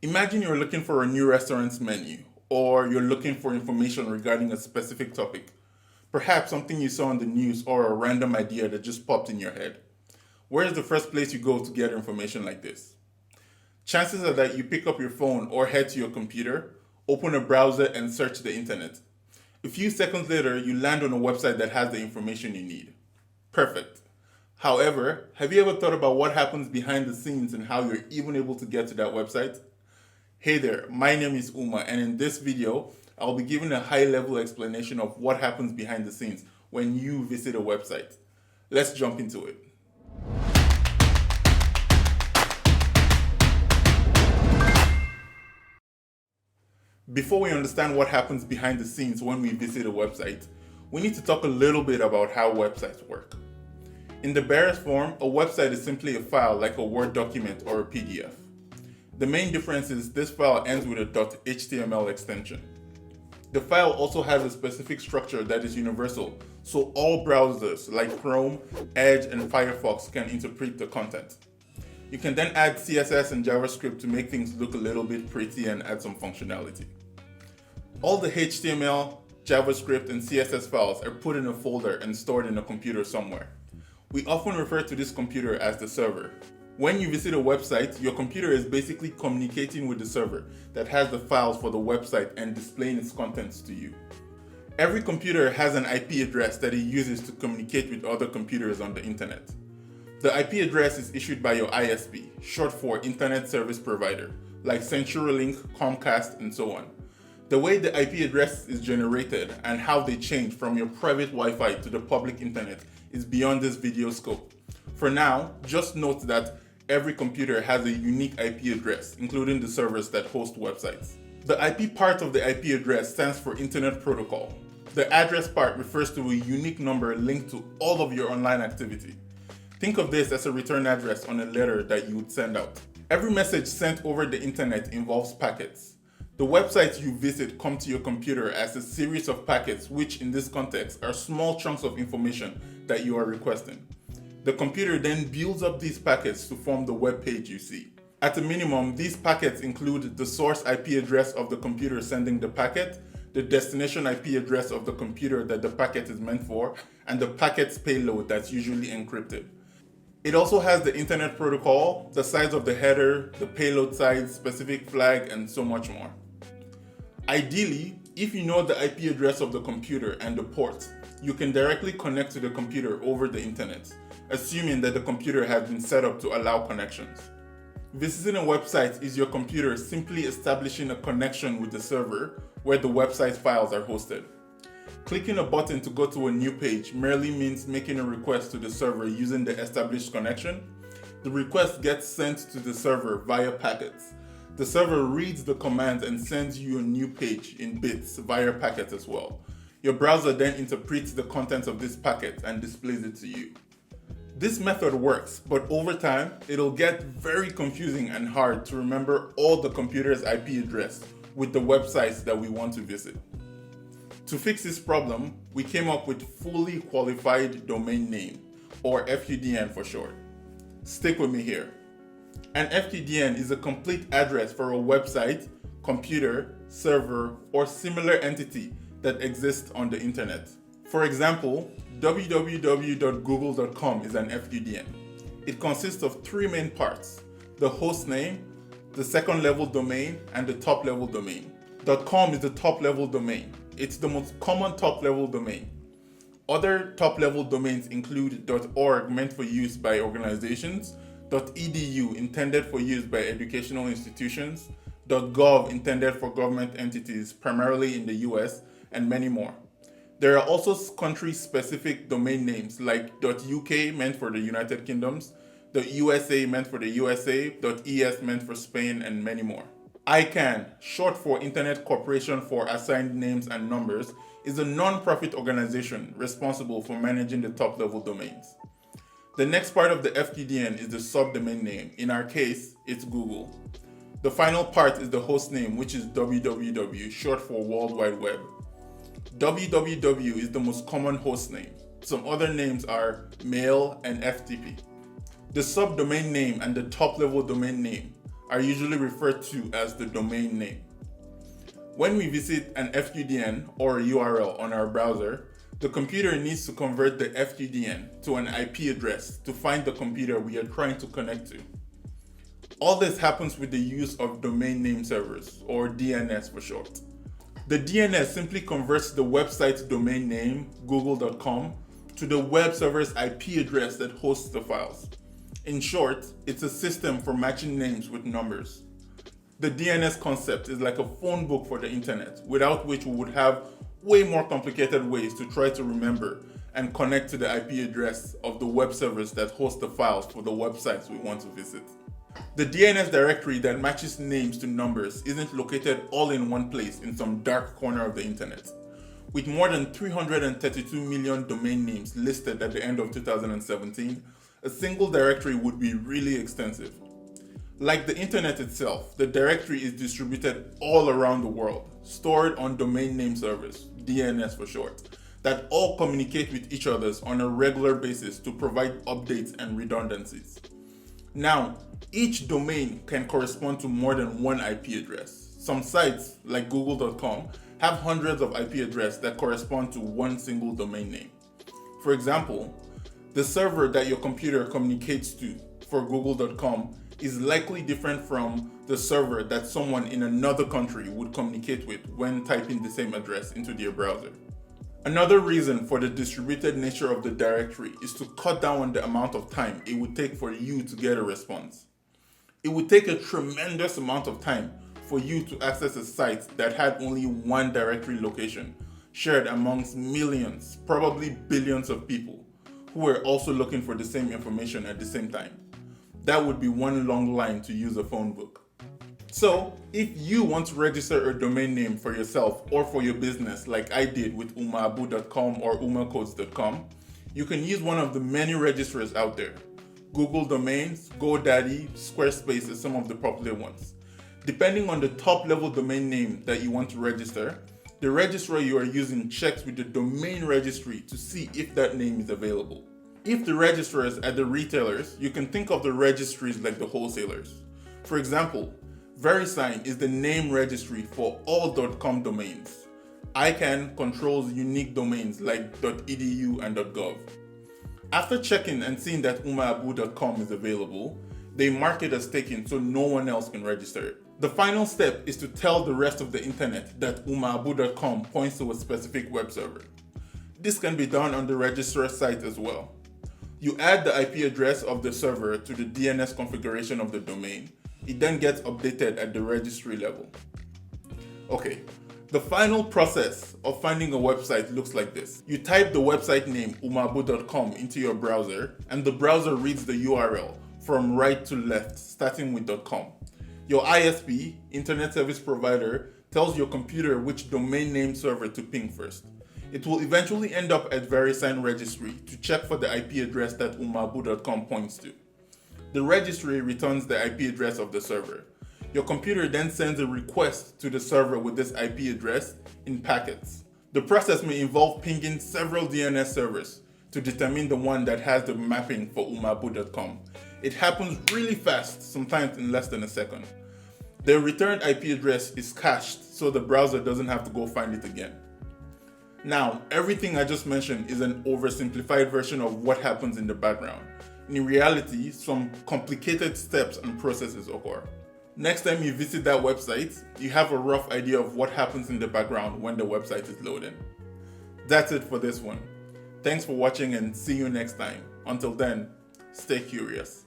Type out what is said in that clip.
Imagine you're looking for a new restaurant's menu, or you're looking for information regarding a specific topic. Perhaps something you saw on the news or a random idea that just popped in your head. Where is the first place you go to get information like this? Chances are that you pick up your phone or head to your computer, open a browser, and search the internet. A few seconds later, you land on a website that has the information you need. Perfect. However, have you ever thought about what happens behind the scenes and how you're even able to get to that website? Hey there, my name is Uma, and in this video, I'll be giving a high-level explanation of what happens behind the scenes when you visit a website. Let's jump into it. Before we understand what happens behind the scenes when we visit a website, we need to talk a little bit about how websites work. In the barest form, a website is simply a file like a Word document or a PDF. The main difference is this file ends with a .html extension. The file also has a specific structure that is universal, so all browsers like Chrome, Edge, and Firefox can interpret the content. You can then add CSS and JavaScript to make things look a little bit pretty and add some functionality. All the HTML, JavaScript, and CSS files are put in a folder and stored in a computer somewhere. We often refer to this computer as the server. When you visit a website, your computer is basically communicating with the server that has the files for the website and displaying its contents to you. Every computer has an IP address that it uses to communicate with other computers on the internet. The IP address is issued by your ISP, short for Internet Service Provider, like CenturyLink, Comcast, and so on. The way the IP address is generated and how they change from your private Wi-Fi to the public internet is beyond this video scope. For now, just note that every computer has a unique IP address, including the servers that host websites. The IP part of the IP address stands for Internet Protocol. The address part refers to a unique number linked to all of your online activity. Think of this as a return address on a letter that you would send out. Every message sent over the internet involves packets. The websites you visit come to your computer as a series of packets, which in this context are small chunks of information that you are requesting. The computer then builds up these packets to form the web page you see. At a minimum, these packets include the source IP address of the computer sending the packet, the destination IP address of the computer that the packet is meant for, and the packet's payload that's usually encrypted. It also has the Internet Protocol, the size of the header, the payload size, specific flag, and so much more. Ideally, if you know the IP address of the computer and the port, you can directly connect to the computer over the internet, assuming that the computer has been set up to allow connections. Visiting a website is your computer simply establishing a connection with the server where the website files are hosted. Clicking a button to go to a new page merely means making a request to the server using the established connection. The request gets sent to the server via packets. The server reads the command and sends you a new page in bits via packets as well. Your browser then interprets the contents of this packet and displays it to you. This method works, but over time, it'll get very confusing and hard to remember all the computer's IP address with the websites that we want to visit. To fix this problem, we came up with Fully Qualified Domain Name, or FQDN for short. Stick with me here. An FQDN is a complete address for a website, computer, server, or similar entity that exists on the internet. For example, www.google.com is an FQDN. It consists of three main parts: the host name, the second level domain, and the top level domain. .com is the top level domain. It's the most common top level domain. Other top level domains include .org, meant for use by organizations, .edu, intended for use by educational institutions, .gov, intended for government entities, primarily in the US, and many more. There are also country-specific domain names like .uk, meant for the United Kingdoms, .usa, meant for the USA, .es, meant for Spain, and many more. ICANN, short for Internet Corporation for Assigned Names and Numbers, is a non-profit organization responsible for managing the top-level domains. The next part of the FQDN is the subdomain name. In our case, it's Google. The final part is the host name, which is www, short for World Wide Web. www is the most common host name. Some other names are mail and FTP. The subdomain name and the top-level domain name are usually referred to as the domain name. When we visit an FQDN or a URL on our browser, the computer needs to convert the FQDN to an IP address to find the computer we are trying to connect to. All this happens with the use of domain name servers, or DNS for short. The DNS simply converts the website's domain name, google.com, to the web server's IP address that hosts the files. In short, it's a system for matching names with numbers. The DNS concept is like a phone book for the internet, without which we would have way more complicated ways to try to remember and connect to the IP address of the web servers that host the files for the websites we want to visit. The DNS directory that matches names to numbers isn't located all in one place in some dark corner of the internet. With more than 332 million domain names listed at the end of 2017, a single directory would be really extensive. Like the internet itself, the directory is distributed all around the world, stored on domain name servers, DNS for short, that all communicate with each other on a regular basis to provide updates and redundancies. Now, each domain can correspond to more than one IP address. Some sites, like google.com, have hundreds of IP addresses that correspond to one single domain name. For example, the server that your computer communicates to for google.com is likely different from the server that someone in another country would communicate with when typing the same address into their browser. Another reason for the distributed nature of the directory is to cut down on the amount of time it would take for you to get a response. It would take a tremendous amount of time for you to access a site that had only one directory location, shared amongst millions, probably billions of people, who were also looking for the same information at the same time. That would be one long line to use a phone book. So, if you want to register a domain name for yourself or for your business, like I did with umaabu.com or umacodes.com, you can use one of the many registrars out there. Google Domains, GoDaddy, Squarespace are some of the popular ones. Depending on the top level domain name that you want to register, the registrar you are using checks with the domain registry to see if that name is available. If the registrars are the retailers, you can think of the registries like the wholesalers. For example, VeriSign is the name registry for all .com domains. ICANN controls unique domains like .edu and .gov. After checking and seeing that umaabu.com is available, they mark it as taken so no one else can register it. The final step is to tell the rest of the internet that umaabu.com points to a specific web server. This can be done on the registrar site as well. You add the IP address of the server to the DNS configuration of the domain. It then gets updated at the registry level. Okay, the final process of finding a website looks like this. You type the website name umaabu.com into your browser, and the browser reads the URL from right to left, starting with .com. Your ISP, Internet Service Provider, tells your computer which domain name server to ping first. It will eventually end up at VeriSign registry to check for the IP address that umaabu.com points to. The registry returns the IP address of the server. Your computer then sends a request to the server with this IP address in packets. The process may involve pinging several DNS servers to determine the one that has the mapping for umaabu.com. It happens really fast, sometimes in less than a second. The returned IP address is cached so the browser doesn't have to go find it again. Now, everything I just mentioned is an oversimplified version of what happens in the background. In reality, some complicated steps and processes occur. Next time you visit that website, you have a rough idea of what happens in the background when the website is loading. That's it for this one. Thanks for watching and see you next time. Until then, stay curious.